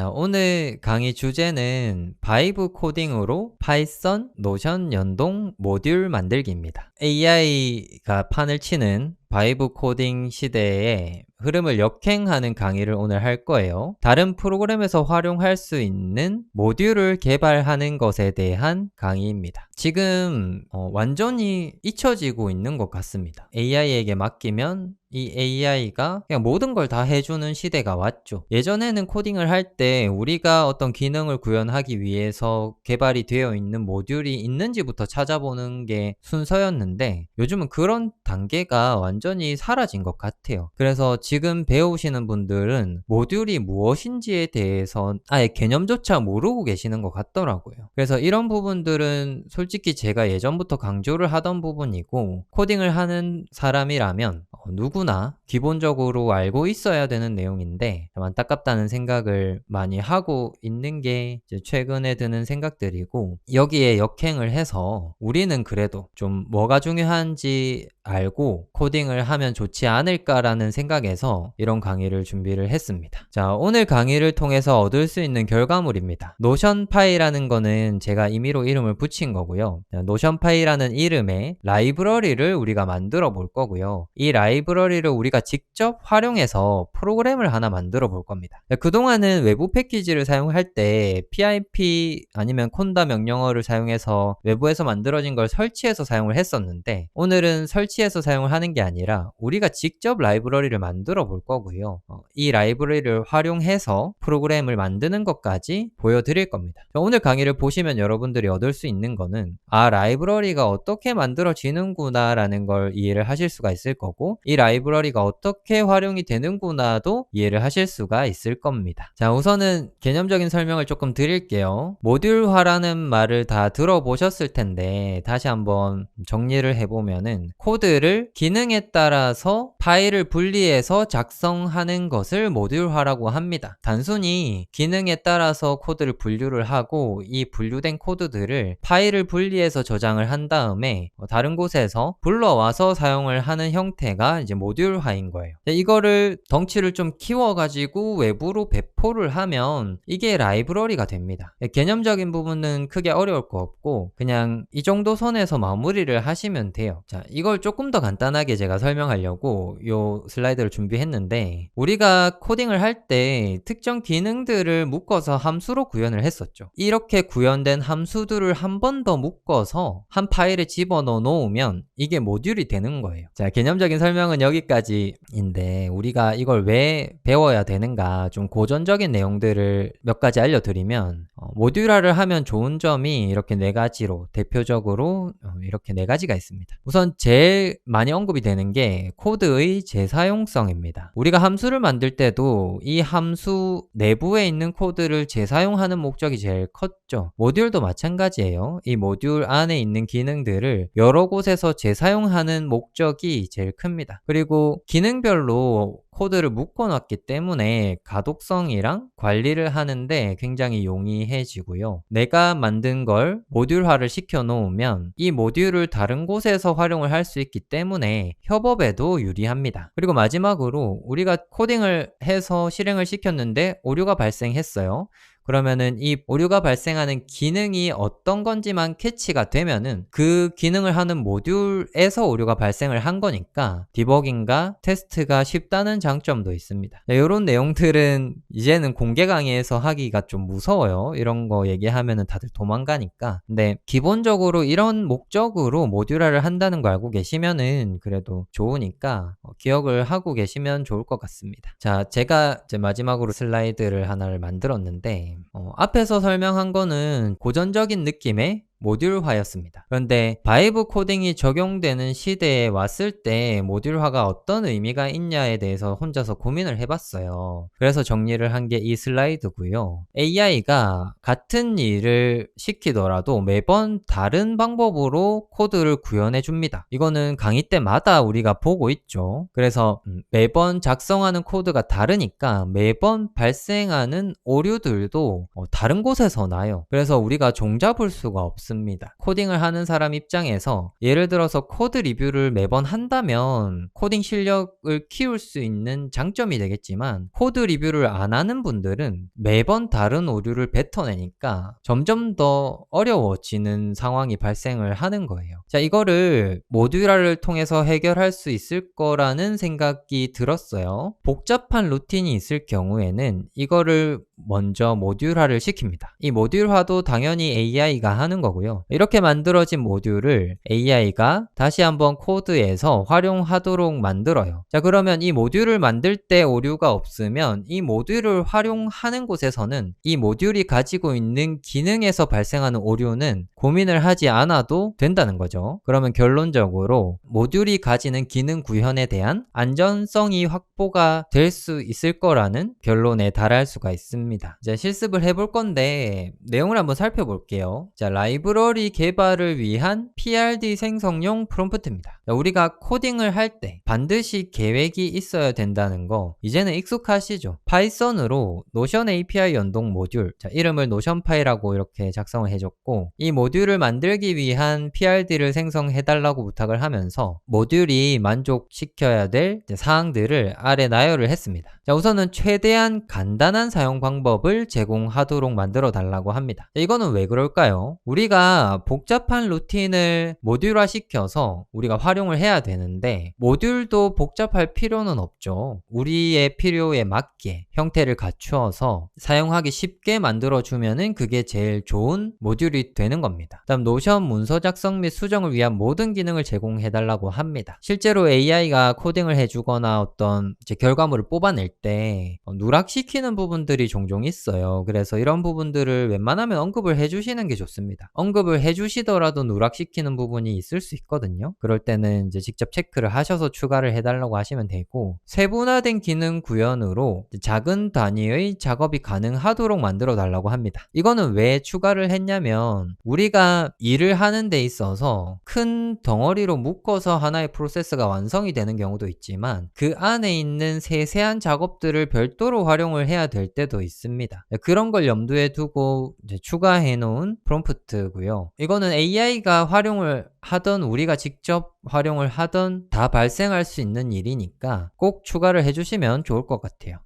자, 오늘 강의 주제는 바이브 코딩으로 파이썬 노션 연동 모듈 만들기입니다. AI가 판을 치는 바이브 코딩 시대에 흐름을 역행하는 강의를 오늘 할 거예요. 다른 프로그램에서 활용할 수 있는 모듈을 개발하는 것에 대한 강의입니다. 지금 완전히 잊혀지고 있는 것 같습니다. AI에게 맡기면 이 AI가 그냥 모든 걸 다 해주는 시대가 왔죠. 예전에는 코딩을 할 때 우리가 어떤 기능을 구현하기 위해서 개발이 되어 있는 모듈이 있는지부터 찾아보는 게 순서였는데 요즘은 그런 단계가 완전히 사라진 것 같아요. 그래서 지금 배우시는 분들은 모듈이 무엇인지에 대해서 아예 개념조차 모르고 계시는 것 같더라고요. 그래서 이런 부분들은 솔직히 제가 예전부터 강조를 하던 부분이고 코딩을 하는 사람이라면 누구나 기본적으로 알고 있어야 되는 내용인데 좀 안타깝다는 생각을 많이 하고 있는 게 이제 최근에 드는 생각들이고, 여기에 역행을 해서 우리는 그래도 좀 뭐가 중요한지 알고 코딩을 하면 좋지 않을까라는 생각에서 이런 강의를 준비를 했습니다. 자, 오늘 강의를 통해서 얻을 수 있는 결과물입니다. 노션파이라는 거는 제가 임의로 이름을 붙인 거고요. 노션파이라는 이름의 라이브러리를 우리가 만들어 볼 거고요. 이 라이브러리를 우리가 직접 활용해서 프로그램을 하나 만들어 볼 겁니다. 그동안은 외부 패키지를 사용할 때 pip 아니면 콘다 명령어를 사용해서 외부에서 만들어진 걸 설치해서 사용을 했었는데, 오늘은 설치해서 사용을 하는 게 아니라 우리가 직접 라이브러리를 만들어 볼 거고요. 이 라이브러리를 활용해서 프로그램을 만드는 것까지 보여드릴 겁니다. 오늘 강의를 보시면 여러분들이 얻을 수 있는 거는 라이브러리가 어떻게 만들어지는구나 라는 걸 이해를 하실 수가 있을 거고, 이 라이브러리가 어떻게 활용이 되는구나도 이해를 하실 수가 있을 겁니다. 자, 우선은 개념적인 설명을 조금 드릴게요. 모듈화라는 말을 다 들어보셨을 텐데 다시 한번 정리를 해보면은 코드를 기능에 따라서 파일을 분리해서 작성하는 것을 모듈화라고 합니다. 단순히 기능에 따라서 코드를 분류를 하고 이 분류된 코드들을 파일을 분리해서 저장을 한 다음에 다른 곳에서 불러와서 사용을 하는 형태가 이제 모듈화인 거예요. 이거를 덩치를 좀 키워가지고 외부로 배포를 하면 이게 라이브러리가 됩니다. 개념적인 부분은 크게 어려울 거 없고 그냥 이 정도 선에서 마무리를 하시면 돼요. 자, 이걸 조금 더 간단하게 제가 설명하려고 요 슬라이드를 준비했는데, 우리가 코딩을 할 때 특정 기능들을 묶어서 함수로 구현을 했었죠. 이렇게 구현된 함수들을 한 번 더 묶어서 한 파일에 집어넣어 놓으면 이게 모듈이 되는 거예요. 자, 개념적인 설명은 여기까지인데 우리가 이걸 왜 배워야 되는가, 좀 고전적인 내용들을 몇 가지 알려드리면 모듈화를 하면 좋은 점이 이렇게 네 가지로 대표적으로 이렇게 네 가지가 있습니다. 우선 제일 많이 언급이 되는 게 코드의 재사용성입니다. 우리가 함수를 만들 때도 이 함수 내부에 있는 코드를 재사용하는 목적이 제일 컸죠. 모듈도 마찬가지예요. 이 모듈 안에 있는 기능들을 여러 곳에서 재사용하는 목적이 제일 큽니다. 그리고 기능별로 코드를 묶어놨기 때문에 가독성이랑 관리를 하는데 굉장히 용이해지고요. 내가 만든 걸 모듈화를 시켜 놓으면 이 모듈을 다른 곳에서 활용을 할 수 있기 때문에 협업에도 유리합니다. 그리고 마지막으로 우리가 코딩을 해서 실행을 시켰는데 오류가 발생했어요. 그러면은 이 오류가 발생하는 기능이 어떤 건지만 캐치가 되면은 그 기능을 하는 모듈에서 오류가 발생을 한 거니까 디버깅과 테스트가 쉽다는 장점도 있습니다. 이런 내용들은 이제는 공개 강의에서 하기가 좀 무서워요. 이런 거 얘기하면은 다들 도망가니까. 근데 기본적으로 이런 목적으로 모듈화를 한다는 거 알고 계시면은 그래도 좋으니까 기억을 하고 계시면 좋을 것 같습니다. 자, 제가 이제 마지막으로 슬라이드를 하나를 만들었는데 앞에서 설명한 거는 고전적인 느낌의 모듈화였습니다. 그런데 바이브 코딩이 적용되는 시대에 왔을 때 모듈화가 어떤 의미가 있냐에 대해서 혼자서 고민을 해봤어요. 그래서 정리를 한 게 이 슬라이드고요. AI가 같은 일을 시키더라도 매번 다른 방법으로 코드를 구현해 줍니다. 이거는 강의 때마다 우리가 보고 있죠. 그래서 매번 작성하는 코드가 다르니까 매번 발생하는 오류들도 다른 곳에서 나요. 그래서 우리가 종잡을 수가 없습니다. 좋습니다. 코딩을 하는 사람 입장에서 예를 들어서 코드 리뷰를 매번 한다면 코딩 실력을 키울 수 있는 장점이 되겠지만, 코드 리뷰를 안 하는 분들은 매번 다른 오류를 뱉어내니까 점점 더 어려워지는 상황이 발생을 하는 거예요. 자, 이거를 모듈화를 통해서 해결할 수 있을 거라는 생각이 들었어요. 복잡한 루틴이 있을 경우에는 이거를 먼저 모듈화를 시킵니다. 이 모듈화도 당연히 AI가 하는 거고요. 이렇게 만들어진 모듈을 AI가 다시 한번 코드에서 활용하도록 만들어요. 자, 그러면 이 모듈을 만들 때 오류가 없으면 이 모듈을 활용하는 곳에서는 이 모듈이 가지고 있는 기능에서 발생하는 오류는 고민을 하지 않아도 된다는 거죠. 그러면 결론적으로 모듈이 가지는 기능 구현에 대한 안전성이 확보가 될 수 있을 거라는 결론에 달할 수가 있습니다. 이제 실습을 해볼 건데 내용을 한번 살펴볼게요. 자, 라이브러리 개발을 위한 PRD 생성용 프롬프트입니다. 자, 우리가 코딩을 할 때 반드시 계획이 있어야 된다는 거 이제는 익숙하시죠? 파이썬으로 노션 API 연동 모듈, 자, 이름을 노션파이라고 이렇게 작성을 해줬고, 이 모듈을 만들기 위한 PRD를 생성해달라고 부탁을 하면서 모듈이 만족시켜야 될 사항들을 아래 나열을 했습니다. 자, 우선은 최대한 간단한 사용 방법을 제공하도록 만들어 달라고 합니다. 자, 이거는 왜 그럴까요? 우리가 복잡한 루틴을 모듈화 시켜서 우리가 활용을 해야 되는데, 모듈도 복잡할 필요는 없죠. 우리의 필요에 맞게 형태를 갖추어서 사용하기 쉽게 만들어주면은 그게 제일 좋은 모듈이 되는 겁니다. 다음, 노션 문서 작성 및 수정을 위한 모든 기능을 제공해달라고 합니다. 실제로 AI가 코딩을 해주거나 어떤 결과물을 뽑아낼 때 누락시키는 부분들이 종종 있어요. 그래서 이런 부분들을 웬만하면 언급을 해주시는 게 좋습니다. 언급을 해주시더라도 누락시키는 부분이 있을 수 있거든요. 그럴 때는 이제 직접 체크를 하셔서 추가를 해달라고 하시면 되고, 세분화된 기능 구현으로 작은 단위의 작업이 가능하도록 만들어 달라고 합니다. 이거는 왜 추가를 했냐면, 우리가 일을 하는 데 있어서 큰 덩어리로 묶어서 하나의 프로세스가 완성이 되는 경우도 있지만, 그 안에 있는 세세한 작업들을 별도로 활용을 해야 될 때도 있습니다. 그런 걸 염두에 두고 이제 추가해 놓은 프롬프트고요. 이거는 AI가 활용을 하던 우리가 직접 활용을 하던 다 발생할 수 있는 일이니까 꼭 추가를 해주시면 좋을 것 같아요.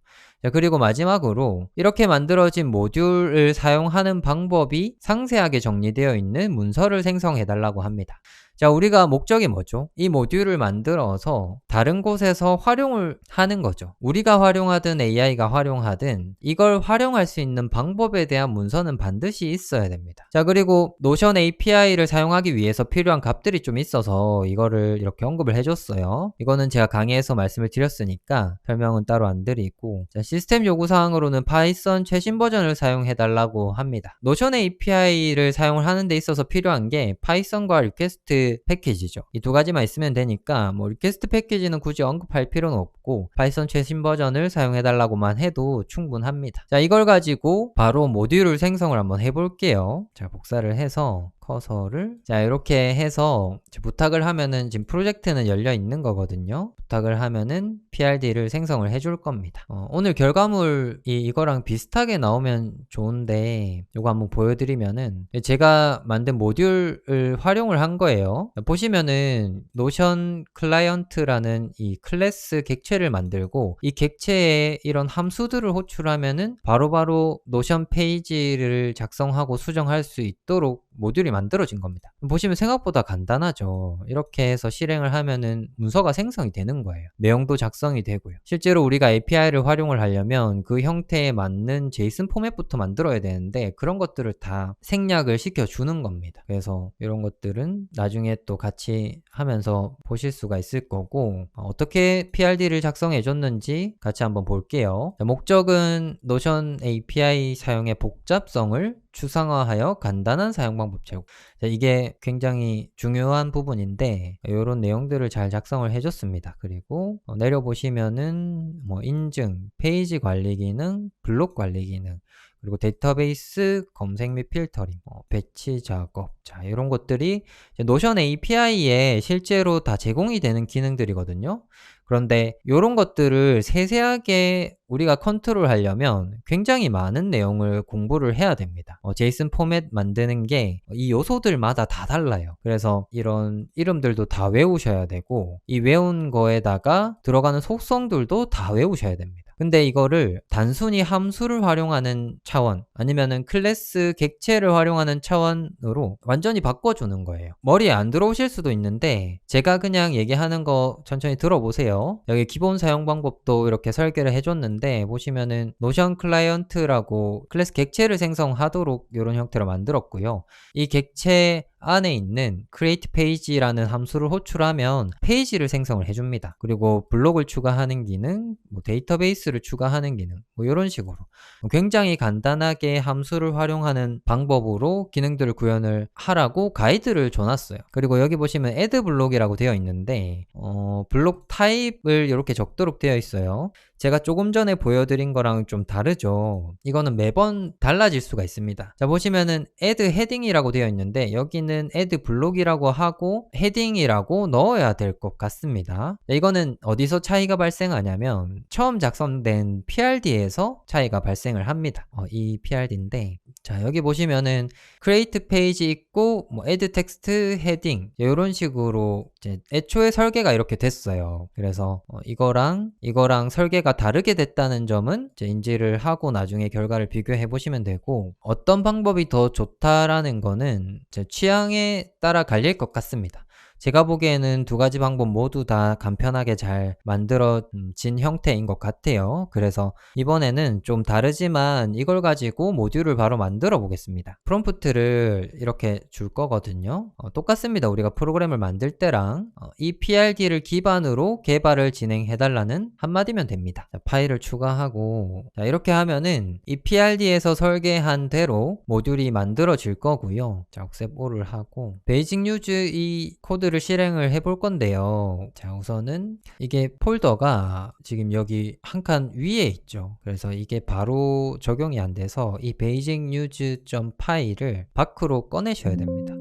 자, 그리고 마지막으로 이렇게 만들어진 모듈을 사용하는 방법이 상세하게 정리되어 있는 문서를 생성해 달라고 합니다. 자, 우리가 목적이 뭐죠? 이 모듈을 만들어서 다른 곳에서 활용을 하는 거죠. 우리가 활용하든 AI가 활용하든 이걸 활용할 수 있는 방법에 대한 문서는 반드시 있어야 됩니다. 자, 그리고 노션 API를 사용하기 위해서 필요한 값들이 좀 있어서 이거를 이렇게 언급을 해줬어요. 이거는 제가 강의에서 말씀을 드렸으니까 설명은 따로 안 드리고, 자, 시스템 요구사항으로는 파이썬 최신 버전을 사용해달라고 합니다. 노션 API를 사용을 하는 데 있어서 필요한 게 파이썬과 리퀘스트 패키지죠. 이 두 가지만 있으면 되니까 뭐 리퀘스트 패키지는 굳이 언급할 필요는 없고 파이썬 최신 버전을 사용해달라고만 해도 충분합니다. 자, 이걸 가지고 바로 모듈을 생성을 한번 해볼게요. 자, 복사를 해서 커서를, 자, 이렇게 해서 부탁을 하면은 지금 프로젝트는 열려 있는 거거든요. 부탁을 하면은 PRD를 생성을 해줄 겁니다. 오늘 결과물이 이거랑 비슷하게 나오면 좋은데 이거 한번 보여드리면은 제가 만든 모듈을 활용을 한 거예요. 보시면은 노션 클라이언트라는 이 클래스 객체를 만들고 이 객체에 이런 함수들을 호출하면은 바로바로 노션 페이지를 작성하고 수정할 수 있도록 모듈이 만들어진 겁니다. 보시면 생각보다 간단하죠. 이렇게 해서 실행을 하면은 문서가 생성이 되는 거예요. 내용도 작성이 되고요. 실제로 우리가 API를 활용을 하려면 그 형태에 맞는 JSON 포맷부터 만들어야 되는데 그런 것들을 다 생략을 시켜주는 겁니다. 그래서 이런 것들은 나중에 또 같이 하면서 보실 수가 있을 거고, 어떻게 PRD를 작성해 줬는지 같이 한번 볼게요. 목적은 노션 API 사용의 복잡성을 추상화하여 간단한 사용 방법 제공. 자, 이게 굉장히 중요한 부분인데 이런 내용들을 잘 작성을 해줬습니다. 그리고 내려보시면은 뭐 인증, 페이지 관리 기능, 블록 관리 기능, 그리고 데이터베이스 검색 및 필터링, 배치 작업, 자, 이런 것들이 노션 API에 실제로 다 제공이 되는 기능들이거든요. 그런데 이런 것들을 세세하게 우리가 컨트롤 하려면 굉장히 많은 내용을 공부를 해야 됩니다. 제이슨 포맷 만드는 게 이 요소들마다 다 달라요. 그래서 이런 이름들도 다 외우셔야 되고 이 외운 거에다가 들어가는 속성들도 다 외우셔야 됩니다. 근데 이거를 단순히 함수를 활용하는 차원 아니면은 클래스 객체를 활용하는 차원으로 완전히 바꿔주는 거예요. 머리에 안 들어오실 수도 있는데 제가 그냥 얘기하는 거 천천히 들어보세요. 여기 기본 사용 방법도 이렇게 설계를 해줬는데 보시면은 노션 클라이언트라고 클래스 객체를 생성하도록 이런 형태로 만들었고요. 이 객체 안에 있는 create page라는 함수를 호출하면 페이지를 생성을 해줍니다. 그리고 블록을 추가하는 기능, 데이터베이스를 추가하는 기능, 이런 식으로 굉장히 간단하게 함수를 활용하는 방법으로 기능들을 구현을 하라고 가이드를 줘놨어요. 그리고 여기 보시면 add 블록이라고 되어 있는데 블록 타입을 이렇게 적도록 되어 있어요. 제가 조금 전에 보여드린 거랑 좀 다르죠. 이거는 매번 달라질 수가 있습니다. 자, 보시면은 add 헤딩이라고 되어 있는데 여기는 add 블록이라고 하고 헤딩이라고 넣어야 될 것 같습니다. 자, 이거는 어디서 차이가 발생하냐면 처음 작성된 PRD에서 차이가 발생을 합니다. 이 PRD인데 자, 여기 보시면은 create page 있고 add text 헤딩 이런 식으로 이제 애초에 설계가 이렇게 됐어요. 그래서 이거랑 설계가 다르게 됐다는 점은 이제 인지를 하고 나중에 결과를 비교해 보시면 되고 어떤 방법이 더 좋다라는 거는 제 취향에 따라 갈릴 것 같습니다. 제가 보기에는 두 가지 방법 모두 다 간편하게 잘 만들어진 형태인 것 같아요. 그래서 이번에는 좀 다르지만 이걸 가지고 모듈을 바로 만들어 보겠습니다. 프롬프트를 이렇게 줄 거거든요. 똑같습니다. 우리가 프로그램을 만들 때랑 이 PRD를 기반으로 개발을 진행해 달라는 한마디면 됩니다. 자, 파일을 추가하고 자, 이렇게 하면은 이 PRD에서 설계한 대로 모듈이 만들어질 거고요. 자, accept all을 하고 베이직 유즈 이 코드 를 실행을 해볼 건데요. 자, 우선은 이게 폴더가 지금 여기 한 칸 위에 있죠. 그래서 이게 바로 적용이 안 돼서 이 basic.use 파일을 밖으로 꺼내셔야 됩니다.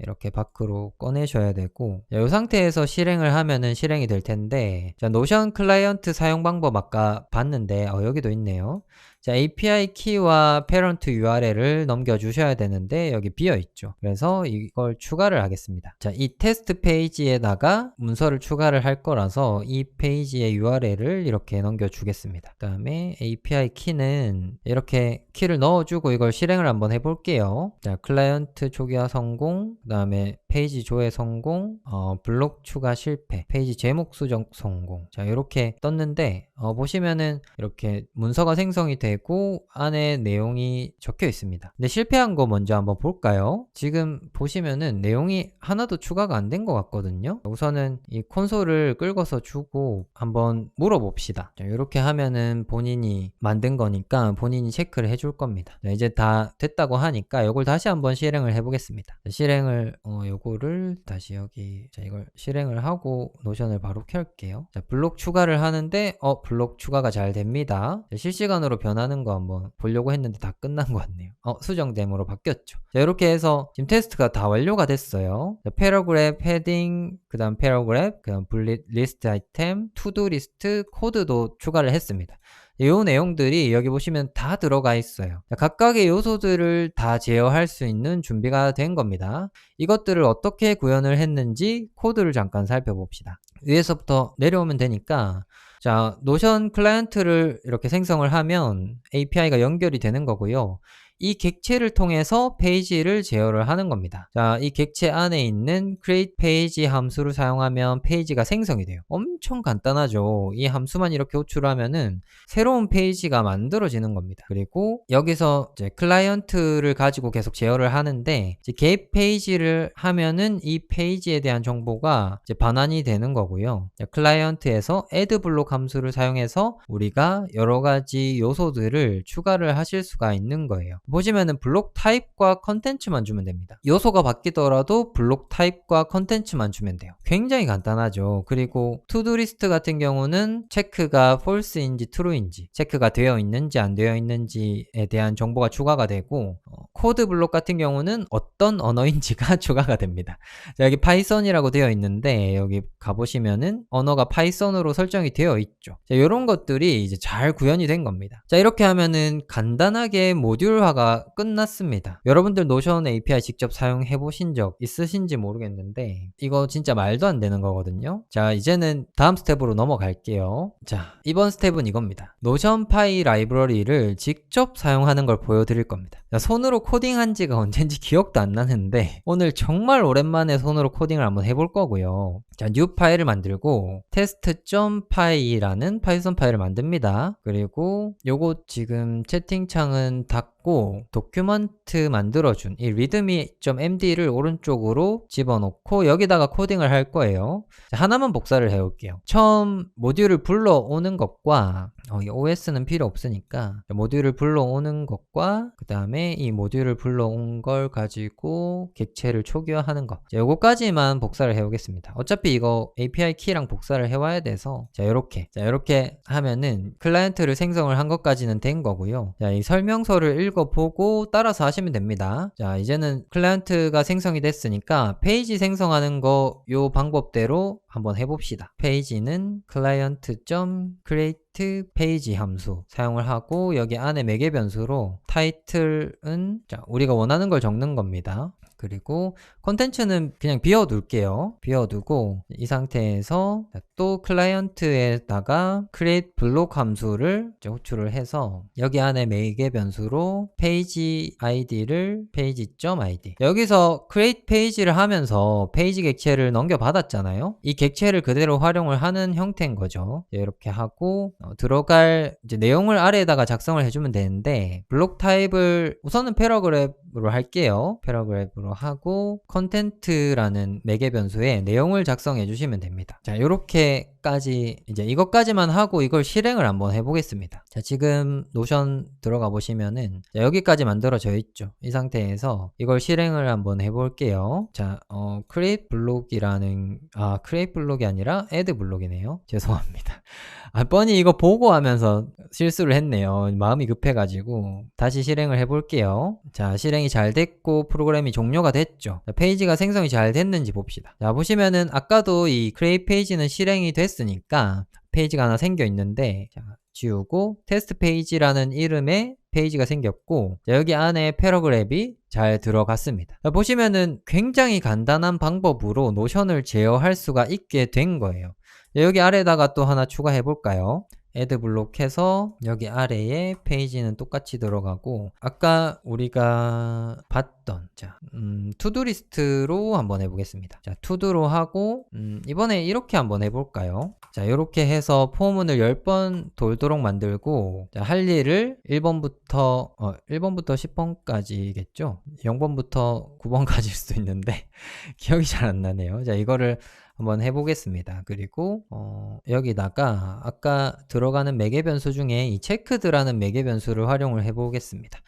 이렇게 밖으로 꺼내셔야 되고 이 상태에서 실행을 하면은 실행이 될 텐데 자, 노션 클라이언트 사용 방법 아까 봤는데 여기도 있네요. 자, API 키와 parent URL을 넘겨주셔야 되는데 여기 비어있죠. 그래서 이걸 추가를 하겠습니다. 자, 이 테스트 페이지에다가 문서를 추가를 할 거라서 이 페이지의 URL을 이렇게 넘겨주겠습니다. 그 다음에 API 키는 이렇게 키를 넣어주고 이걸 실행을 한번 해볼게요. 자, 클라이언트 초기화 성공, 그 다음에 페이지 조회 성공, 블록 추가 실패, 페이지 제목 수정 성공. 자, 이렇게 떴는데 보시면은 이렇게 문서가 생성이 되고 안에 내용이 적혀 있습니다. 근데 실패한 거 먼저 한번 볼까요? 지금 보시면은 내용이 하나도 추가가 안 된 것 같거든요. 우선은 이 콘솔을 끌고서 주고 한번 물어봅시다. 자, 이렇게 하면은 본인이 만든 거니까 본인이 체크를 해줄 겁니다. 자, 이제 다 됐다고 하니까 이걸 다시 한번 실행을 해보겠습니다. 자, 실행을 요거를 다시 여기 자, 이걸 실행을 하고 노션을 바로 켤게요. 자, 블록 추가를 하는데 블록 추가가 잘 됩니다. 자, 실시간으로 변하는 거 한번 보려고 했는데 다 끝난 것 같네요. 수정됨으로 바뀌었죠. 자, 이렇게 해서 지금 테스트가 다 완료가 됐어요. 자, 패러그래프 헤딩, 그 다음 패러그래프, 그 다음 블릿 리스트 아이템, 투두 리스트, 코드도 추가를 했습니다. 이 내용들이 여기 보시면 다 들어가 있어요. 각각의 요소들을 다 제어할 수 있는 준비가 된 겁니다. 이것들을 어떻게 구현을 했는지 코드를 잠깐 살펴봅시다. 위에서부터 내려오면 되니까 자, 노션 클라이언트를 이렇게 생성을 하면 API가 연결이 되는 거고요. 이 객체를 통해서 페이지를 제어를 하는 겁니다. 자, 이 객체 안에 있는 create page 함수를 사용하면 페이지가 생성이 돼요. 엄청 간단하죠. 이 함수만 이렇게 호출하면은 새로운 페이지가 만들어지는 겁니다. 그리고 여기서 이제 클라이언트를 가지고 계속 제어를 하는데 이제 get 페이지를 하면은 이 페이지에 대한 정보가 이제 반환이 되는 거고요. 클라이언트에서 add 블록 함수를 사용해서 우리가 여러 가지 요소들을 추가를 하실 수가 있는 거예요. 보시면은 블록 타입과 컨텐츠만 주면 됩니다. 요소가 바뀌더라도 블록 타입과 컨텐츠만 주면 돼요. 굉장히 간단하죠. 그리고 투두 리스트 같은 경우는 체크가 false인지 true인지 체크가 되어 있는지 안 되어 있는지에 대한 정보가 추가가 되고 코드 블록 같은 경우는 어떤 언어인지가 추가가 됩니다. 자, 여기 파이썬이라고 되어 있는데 여기 가보시면은 언어가 파이썬으로 설정이 되어 있죠. 자, 이런 것들이 이제 잘 구현이 된 겁니다. 자, 이렇게 하면은 간단하게 모듈화가 끝났습니다. 여러분들 노션 API 직접 사용해 보신 적 있으신지 모르겠는데 이거 진짜 말도 안 되는 거거든요. 자, 이제는 다음 스텝으로 넘어갈게요. 자, 이번 스텝은 이겁니다. 노션 파이 라이브러리를 직접 사용하는 걸 보여드릴 겁니다. 자, 손으로 코딩한 지가 언젠지 기억도 안 나는데 오늘 정말 오랜만에 손으로 코딩을 한번 해볼 거고요. 자, 뉴 파일을 만들고 test.py라는 파이썬 파일을 만듭니다. 그리고 요거 지금 채팅창은 닫고 도큐먼트 만들어준 이 readme.md를 오른쪽으로 집어넣고 여기다가 코딩을 할 거예요. 자, 하나만 복사를 해올게요. 처음 모듈을 불러오는 것과 이 OS는 필요 없으니까 모듈을 불러오는 것과 그 다음에 이 모듈을 불러온 걸 가지고 객체를 초기화하는 것, 자, 요거까지만 복사를 해오겠습니다. 어차피 이거 API 키랑 복사를 해와야 돼서 자, 요렇게 하면은 클라이언트를 생성을 한 것까지는 된 거고요. 자, 이 설명서를 읽어보고 따라서 하시면 됩니다. 자, 이제는 클라이언트가 생성이 됐으니까 페이지 생성하는 거 요 방법대로 한번 해봅시다. 페이지는 client.create 페이지 함수 사용을 하고 여기 안에 매개 변수로 타이틀은 자, 우리가 원하는 걸 적는 겁니다. 그리고 콘텐츠는 그냥 비워둘게요. 비워두고 이 상태에서 또 클라이언트에다가 create 블록 함수를 호출을 해서 여기 안에 매개 변수로 페이지 id를 page.id, 여기서 create 페이지를 하면서 페이지 객체를 넘겨받았잖아요. 이 객체를 그대로 활용을 하는 형태인 거죠. 이렇게 하고 들어갈 이제 내용을 아래에다가 작성을 해주면 되는데 블록 타입을 우선은 패러그래프로 할게요. 패러그래프로 하고 컨텐트라는 매개 변수에 내용을 작성해 주시면 됩니다. 자, 요렇게까지 이제 이것까지만 하고 이걸 실행을 한번 해보겠습니다. 자, 지금 노션 들어가 보시면은 자, 여기까지 만들어져 있죠. 이 상태에서 이걸 실행을 한번 해볼게요. 자, create 블록이라는 create 블록이 아니라 add 블록이네요. 죄송합니다. 뻔히 이거 보고 하면서 실수를 했네요. 마음이 급해가지고 다시 실행을 해볼게요. 자, 실행이 잘 됐고 프로그램이 종료가 됐죠. 자, 페이지가 생성이 잘 됐는지 봅시다. 자, 보시면은 아까도 이 create 페이지는 실행이 됐으니까 페이지가 하나 생겨 있는데 자, 지우고 테스트 페이지라는 이름의 페이지가 생겼고 자, 여기 안에 패러그래프이 잘 들어갔습니다. 자, 보시면은 굉장히 간단한 방법으로 노션을 제어할 수가 있게 된 거예요. 여기 아래에다가 또 하나 추가해 볼까요? add 블록 해서 여기 아래에 페이지는 똑같이 들어가고 아까 우리가 봤던 자, 투두 리스트로 한번 해보겠습니다. 자, 투두로 하고 이번에 이렇게 한번 해볼까요? 자, 이렇게 해서 포문을 10번 돌도록 만들고 자, 할 일을 1번부터 10번까지겠죠? 0번부터 9번까지일 수도 있는데 기억이 잘 안 나네요. 자, 이거를 한번 해보겠습니다. 그리고 여기다가 아까 들어가는 매개 변수 중에 이 체크드라는 매개 변수를 활용을 해보겠습니다.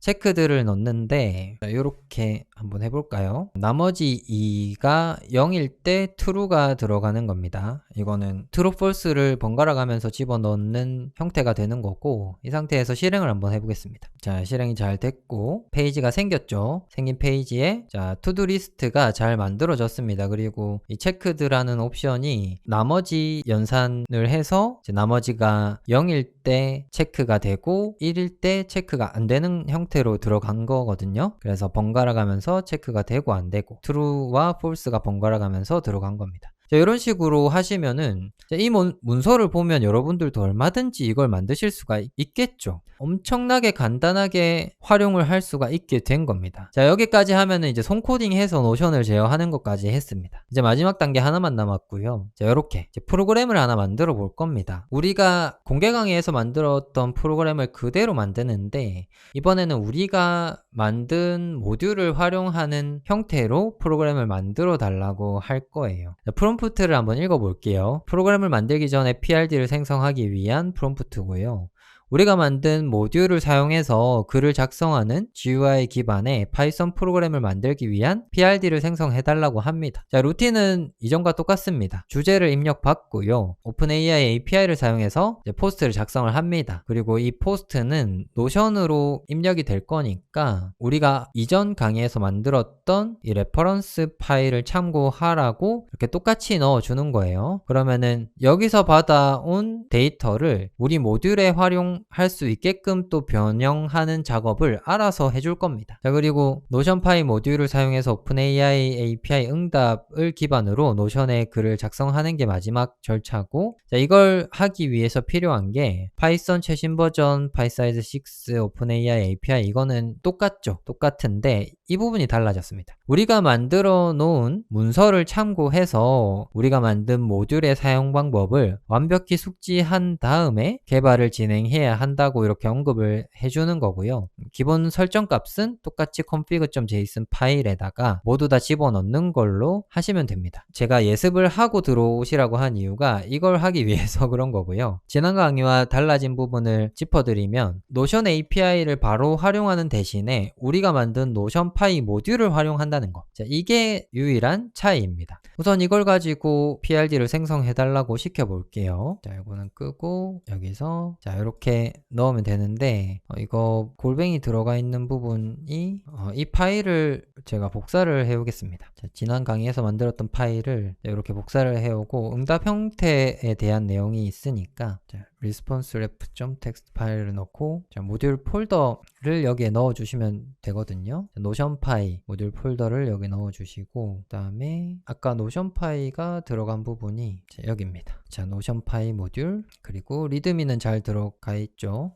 체크드를 넣는데 이렇게 한번 해볼까요? 나머지 2가 0일 때 true가 들어가는 겁니다. 이거는 true, false를 번갈아 가면서 집어넣는 형태가 되는 거고 이 상태에서 실행을 한번 해보겠습니다. 자, 실행이 잘 됐고 페이지가 생겼죠. 생긴 페이지에 자, to-do 리스트가 잘 만들어졌습니다. 그리고 이 checked라는 옵션이 나머지 연산을 해서 이제 나머지가 0일 때 체크가 되고 1일 때 체크가 안 되는 형태로 들어간 거거든요. 그래서 번갈아 가면서 체크가 되고 안 되고 true와 false가 번갈아 가면서 들어간 겁니다. 자, 이런 식으로 하시면은 이 문서를 보면 여러분들도 얼마든지 이걸 만드실 수가 있겠죠. 엄청나게 간단하게 활용을 할 수가 있게 된 겁니다. 자, 여기까지 하면은 이제 손코딩해서 노션을 제어하는 것까지 했습니다. 이제 마지막 단계 하나만 남았고요. 자, 이렇게 이제 프로그램을 하나 만들어 볼 겁니다. 우리가 공개 강의에서 만들었던 프로그램을 그대로 만드는데 이번에는 우리가 만든 모듈을 활용하는 형태로 프로그램을 만들어 달라고 할 거예요. 자, 프롬프트를 한번 읽어 볼게요. 프로그램을 만들기 전에 PRD를 생성하기 위한 프롬프트고요. 우리가 만든 모듈을 사용해서 글을 작성하는 GUI 기반의 파이썬 프로그램을 만들기 위한 PRD를 생성해달라고 합니다. 자, 루틴은 이전과 똑같습니다. 주제를 입력받고요. OpenAI API를 사용해서 이제 포스트를 작성을 합니다. 그리고 이 포스트는 노션으로 입력이 될 거니까 우리가 이전 강의에서 만들었던 이 레퍼런스 파일을 참고하라고 이렇게 똑같이 넣어주는 거예요. 그러면은 여기서 받아온 데이터를 우리 모듈에 활용할 수 있게끔 또 변형하는 작업을 알아서 해줄 겁니다. 자, 그리고 노션파이 모듈을 사용해서 OpenAI API 응답을 기반으로 노션에 글을 작성하는 게 마지막 절차고, 자, 이걸 하기 위해서 필요한 게 파이썬 최신 버전 파이사이즈 6 OpenAI API, 이거는 똑같죠. 똑같은데 이 부분이 달라졌습니다. 우리가 만들어 놓은 문서를 참고해서 우리가 만든 모듈의 사용 방법을 완벽히 숙지한 다음에 개발을 진행해야 한다고 이렇게 언급을 해주는 거고요. 기본 설정 값은 똑같이 config.json 파일에다가 모두 다 집어넣는 걸로 하시면 됩니다. 제가 예습을 하고 들어오시라고 한 이유가 이걸 하기 위해서 그런 거고요. 지난 강의와 달라진 부분을 짚어드리면 노션 API를 바로 활용하는 대신에 우리가 만든 노션 파이 모듈을 활용한다는 거. 자, 이게 유일한 차이입니다. 우선 이걸 가지고 PRD를 생성해달라고 시켜볼게요. 자, 이거는 끄고 여기서 자, 이렇게 넣으면 되는데 이거 골뱅이 들어가 있는 부분이 이 파일을 제가 복사를 해오겠습니다. 자, 지난 강의에서 만들었던 파일을 이렇게 복사를 해오고 응답 형태에 대한 내용이 있으니까 자, responseref.txt 파일을 넣고 자, 모듈 폴더를 여기에 넣어주시면 되거든요. 노션 파이 모듈 폴더를 여기 넣어주시고 그 다음에 아까 노션 파이가 들어간 부분이 자, 여기입니다. 자, 노션 파이 모듈 그리고 리드미는 잘 들어가 있죠.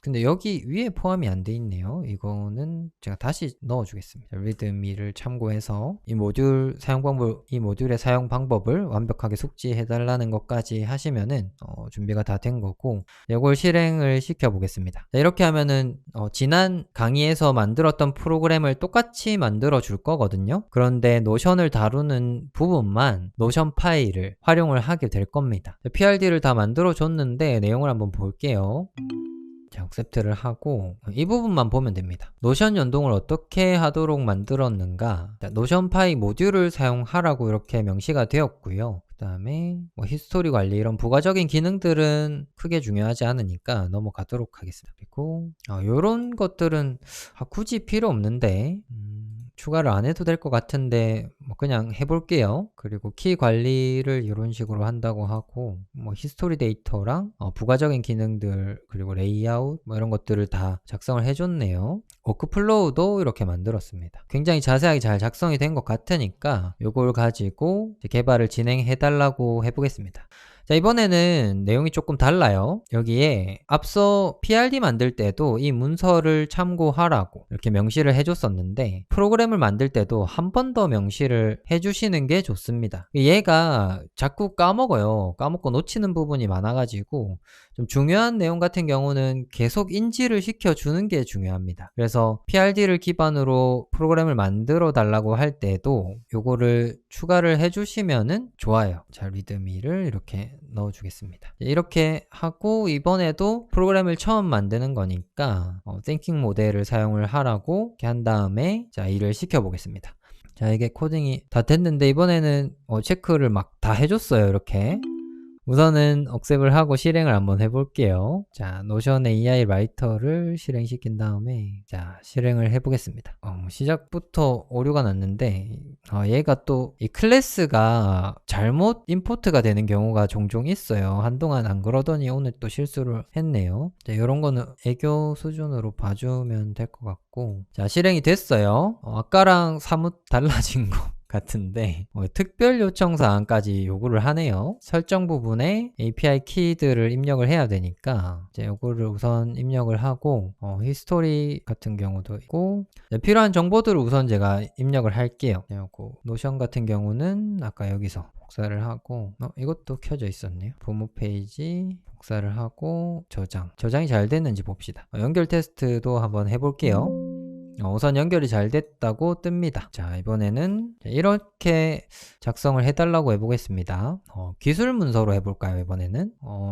근데 여기 위에 포함이 안 돼 있네요. 이거는 제가 다시 넣어주겠습니다. 리드미를 참고해서 이 모듈 사용 방법, 이 모듈의 사용 방법을 완벽하게 숙지해 달라는 것까지 하시면은 준비가 다 된 거고 이걸 실행을 시켜 보겠습니다. 자, 이렇게 하면은 지난 강의에서 만들었던 프로그램을 똑같이 만들어 줄 거거든요. 그런데 노션을 다루는 부분만 노션 파일을 활용을 하게 될 겁니다. 자, PRD를 다 만들어 줬는데 내용을 한번 볼게요. 자, accept를 하고 이 부분만 보면 됩니다. 노션 연동을 어떻게 하도록 만들었는가. 자, 노션 파이 모듈을 사용하라고 이렇게 명시가 되었고요. 그 다음에 히스토리 관리 이런 부가적인 기능들은 크게 중요하지 않으니까 넘어가도록 하겠습니다. 그리고 이런 것들은 굳이 필요 없는데 추가를 안 해도 될 것 같은데 그냥 해볼게요. 그리고 키 관리를 이런 식으로 한다고 하고 히스토리 데이터랑 부가적인 기능들 그리고 레이아웃 이런 것들을 다 작성을 해줬네요. 워크플로우도 이렇게 만들었습니다. 굉장히 자세하게 잘 작성이 된 것 같으니까 이걸 가지고 개발을 진행해 달라고 해보겠습니다. 자, 이번에는 내용이 조금 달라요. 여기에 앞서 PRD 만들 때도 이 문서를 참고하라고 이렇게 명시를 해줬었는데 프로그램을 만들 때도 한 번 더 명시를 해주시는 게 좋습니다. 얘가 자꾸 까먹어요. 까먹고 놓치는 부분이 많아가지고 좀 중요한 내용 같은 경우는 계속 인지를 시켜주는 게 중요합니다. 그래서 PRD를 기반으로 프로그램을 만들어 달라고 할 때도 요거를 추가를 해주시면은 좋아요. 자, 리드미를 이렇게 넣어주겠습니다. 이렇게 하고 이번에도 프로그램을 처음 만드는 거니까 thinking 모델을 사용을 하라고 이렇게 한 다음에 자, 일을 시켜보겠습니다. 자, 이게 코딩이 다 됐는데 이번에는 체크를 막 다 해줬어요. 이렇게 우선은 억셉을 하고 실행을 한번 해볼게요. 자, 노션 AI 라이터를 실행시킨 다음에 자, 실행을 해보겠습니다. 시작부터 오류가 났는데 얘가 또 이 클래스가 잘못 임포트가 되는 경우가 종종 있어요. 한동안 안 그러더니 오늘 또 실수를 했네요. 자, 이런 거는 애교 수준으로 봐주면 될 것 같고 자, 실행이 됐어요. 아까랑 사뭇 달라진 거 같은데 특별 요청 사항까지 요구를 하네요. 설정 부분에 API 키들을 입력을 해야 되니까 이제 요거를 우선 입력을 하고 히스토리 같은 경우도 있고 필요한 정보들을 우선 제가 입력을 할게요. 요거 노션 같은 경우는 아까 여기서 복사를 하고 이것도 켜져 있었네요. 부모 페이지 복사를 하고 저장이 잘 됐는지 봅시다. 연결 테스트도 한번 해볼게요. 우선 연결이 잘 됐다고 뜹니다. 자, 이번에는 이렇게 작성을 해달라고 해보겠습니다. 기술 문서로 해볼까요, 이번에는?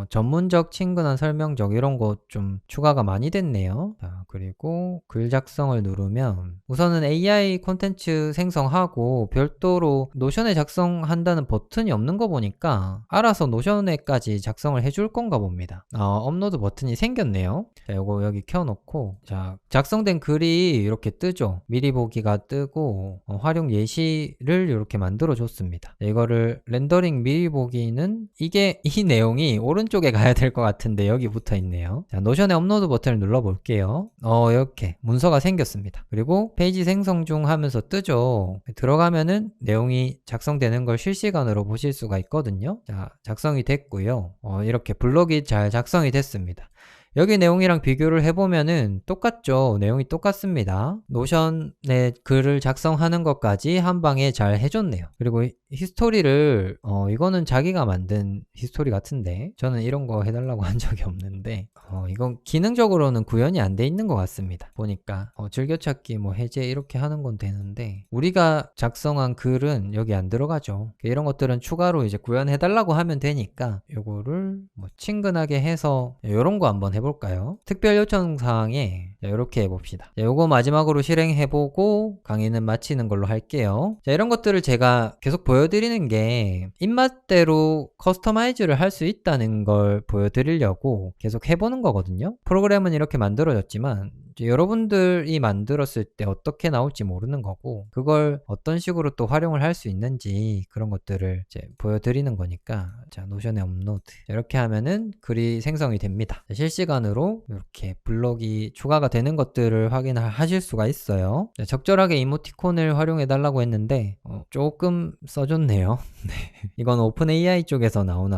전문적, 친근한 설명적 이런 거 좀 추가가 많이 됐네요. 자, 그리고 글 작성을 누르면 우선은 AI 콘텐츠 생성하고 별도로 노션에 작성한다는 버튼이 없는 거 보니까 알아서 노션에까지 작성을 해줄 건가 봅니다. 업로드 버튼이 생겼네요. 자, 요거 여기 켜놓고, 자, 작성된 글이 이렇게 뜨죠. 미리 보기가 뜨고 활용 예시를 이렇게 만들어 줬습니다. 이거를 렌더링 미리 보기는 이게 이 내용이 오른쪽에 가야 될 것 같은데 여기 붙어 있네요. 자, 노션의 업로드 버튼을 눌러 볼게요. 이렇게 문서가 생겼습니다. 그리고 페이지 생성 중 하면서 뜨죠. 들어가면은 내용이 작성되는 걸 실시간으로 보실 수가 있거든요. 자, 작성이 됐고요. 이렇게 블록이 잘 작성이 됐습니다. 여기 내용이랑 비교를 해보면은 똑같죠. 내용이 똑같습니다. 노션에 글을 작성하는 것까지 한 방에 잘 해줬네요. 그리고 히스토리를 이거는 자기가 만든 히스토리 같은데 저는 이런 거 해달라고 한 적이 없는데 이건 기능적으로는 구현이 안 돼 있는 것 같습니다. 보니까 즐겨찾기 뭐 해제 이렇게 하는 건 되는데 우리가 작성한 글은 여기 안 들어가죠. 이런 것들은 추가로 이제 구현해달라고 하면 되니까 요거를 뭐 친근하게 해서 이런 거 한번 해볼까요? 특별 요청 사항에 이렇게 해봅시다. 요거 마지막으로 실행해보고 강의는 마치는 걸로 할게요. 자, 이런 것들을 제가 계속 보여드리는 게 입맛대로 커스터마이즈를 할 수 있다는 걸 보여드리려고 계속 해보는 거거든요. 프로그램은 이렇게 만들어졌지만 여러분들이 만들었을 때 어떻게 나올지 모르는 거고 그걸 어떤 식으로 또 활용을 할 수 있는지 그런 것들을 이제 보여드리는 거니까. 자, 노션에 업로드 이렇게 하면은 글이 생성이 됩니다. 자, 실시간으로 이렇게 블록이 추가가 되는 것들을 확인하실 수가 있어요. 자, 적절하게 이모티콘을 활용해 달라고 했는데 조금 써줬네요. 네. 이건 오픈 AI 쪽에서 나오는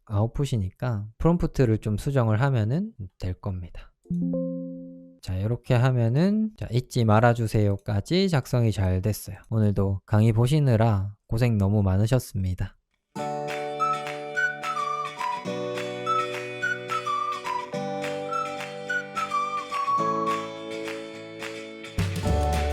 아웃풋이니까 프롬프트를 좀 수정을 하면은 될 겁니다. 자, 이렇게 하면은 자, 잊지 말아주세요까지 작성이 잘 됐어요. 오늘도 강의 보시느라 고생 너무 많으셨습니다.